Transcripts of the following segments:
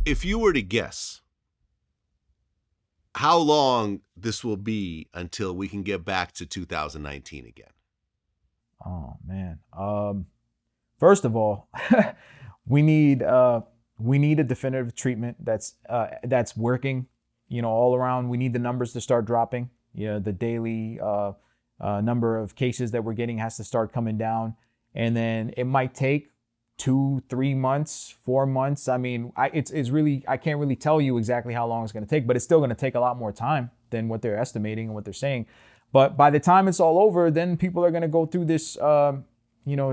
if you were to guess how long this will be until we can get back to 2019 again. Oh man. First of all, we need a definitive treatment that's working, all around. We need the numbers to start dropping. The daily number of cases that we're getting has to start coming down, and then it might take 2, 3 months, 4 months. I mean, it's really, I can't really tell you exactly how long it's going to take, but it's still going to take a lot more time than what they're estimating and what they're saying. But by the time it's all over, then people are going to go through this,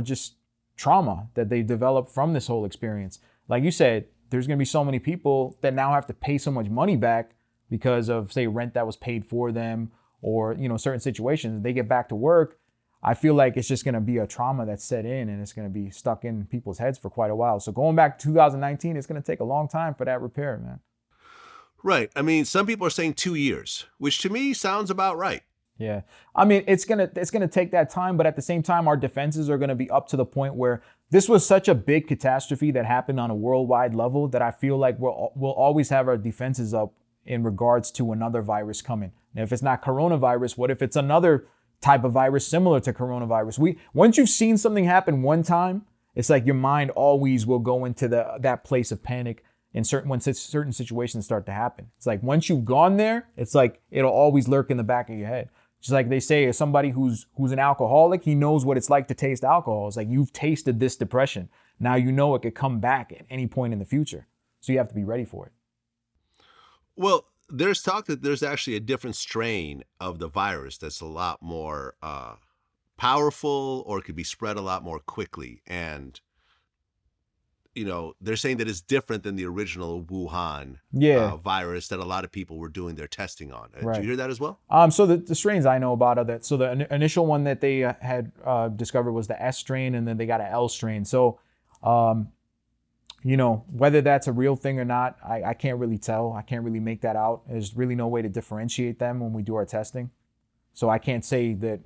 just trauma that they developed from this whole experience. Like you said, there's going to be so many people that now have to pay so much money back because of, say, rent that was paid for them, or, certain situations. They get back to work. I feel like it's just going to be a trauma that's set in, and it's going to be stuck in people's heads for quite a while. So going back to 2019, it's going to take a long time for that repair, man. Right. I mean, some people are saying 2 years, which to me sounds about right. Yeah. I mean, it's going to take that time, but at the same time, our defenses are going to be up to the point where this was such a big catastrophe that happened on a worldwide level that I feel like we'll always have our defenses up in regards to another virus coming. Now, if it's not coronavirus, what if it's another type of virus similar to coronavirus? Once you've seen something happen one time, it's like your mind always will go into that place of panic when certain situations start to happen. It's like once you've gone there, it's like it'll always lurk in the back of your head. Just like they say, as somebody who's an alcoholic, he knows what it's like to taste alcohol. It's like you've tasted this depression. Now you know it could come back at any point in the future. So you have to be ready for it. Well, there's talk that there's actually a different strain of the virus that's a lot more powerful, or could be spread a lot more quickly. And, they're saying that it's different than the original Wuhan virus that a lot of people were doing their testing on. Right. Did you hear that as well? So the strains I know about are that. So the initial one that they had discovered was the S strain, and then they got an L strain. So, whether that's a real thing or not, I can't really tell. I can't really make that out. There's really no way to differentiate them when we do our testing. So I can't say that,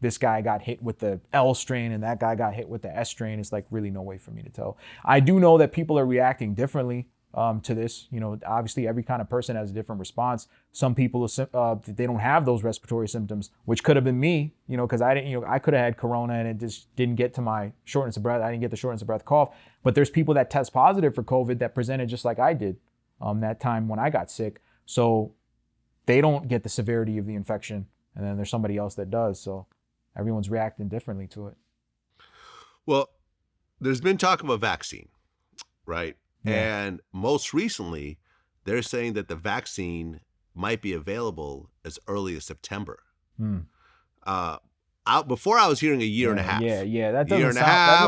this guy got hit with the L strain and that guy got hit with the S strain. It's like really no way for me to tell. I do know that people are reacting differently to this. Obviously every kind of person has a different response. Some people, they don't have those respiratory symptoms, which could have been me, because I didn't, I could have had corona and it just didn't get to my shortness of breath. I didn't get the shortness of breath cough. But there's people that test positive for COVID that presented just like I did that time when I got sick. So they don't get the severity of the infection. And then there's somebody else that does. So everyone's reacting differently to it. Well, there's been talk of a vaccine, right? Yeah. And most recently, they're saying that the vaccine might be available as early as September. Before I was hearing a year and a half. Yeah. That doesn't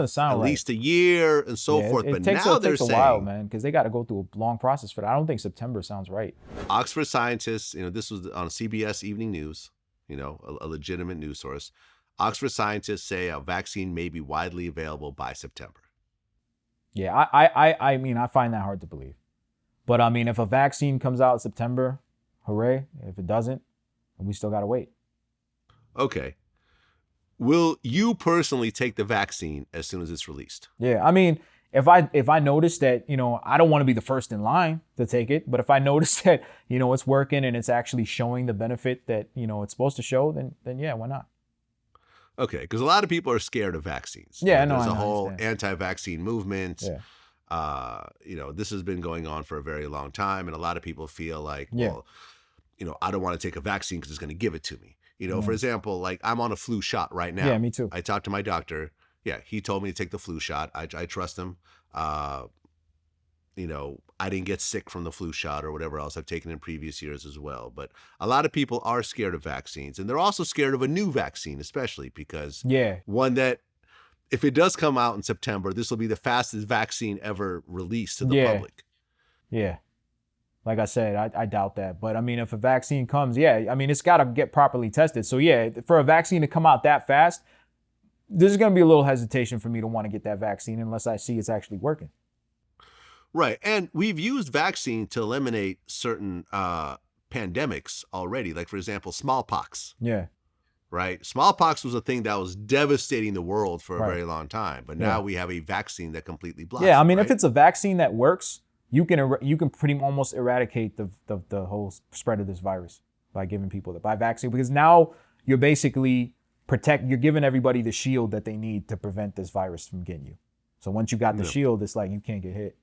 sound at right. least a year and so forth. It but takes now a they're saying while, man, because they got to go through a long process for that. I don't think September sounds right. Oxford scientists, this was on CBS Evening News, a legitimate news source. Oxford scientists say a vaccine may be widely available by September. Yeah, I mean, I find that hard to believe. But I mean, if a vaccine comes out in September, hooray. If it doesn't, then we still got to wait. Okay. Will you personally take the vaccine as soon as it's released? Yeah, I mean, if I notice that, I don't want to be the first in line to take it, but if I notice that, it's working and it's actually showing the benefit that, it's supposed to show, then yeah, why not? Okay, because a lot of people are scared of vaccines. Yeah, there's a I whole understand. anti-vaccine movement. Yeah. This has been going on for a very long time, and a lot of people feel like, Yeah. well, I don't want to take a vaccine because it's going to give it to me. For example, like I'm on a flu shot right now. Yeah, me too. I talked to my doctor. Yeah, he told me to take the flu shot. I trust him. I didn't get sick from the flu shot or whatever else I've taken in previous years as well. But a lot of people are scared of vaccines, and they're also scared of a new vaccine, especially because one that, if it does come out in September, this will be the fastest vaccine ever released to the public. Yeah. Like I said, I doubt that. But I mean, if a vaccine comes, it's got to get properly tested. So yeah, for a vaccine to come out that fast, there's going to be a little hesitation for me to want to get that vaccine unless I see it's actually working. Right. And we've used vaccine to eliminate certain pandemics already. Like, for example, smallpox. Yeah. Right. Smallpox was a thing that was devastating the world for a very long time. But now we have a vaccine that completely blocks it. Yeah. I mean, right? if it's a vaccine that works, you can pretty almost eradicate the whole spread of this virus by giving people by vaccine, because now you're basically you're giving everybody the shield that they need to prevent this virus from getting you. So once you got the shield, it's like you can't get hit.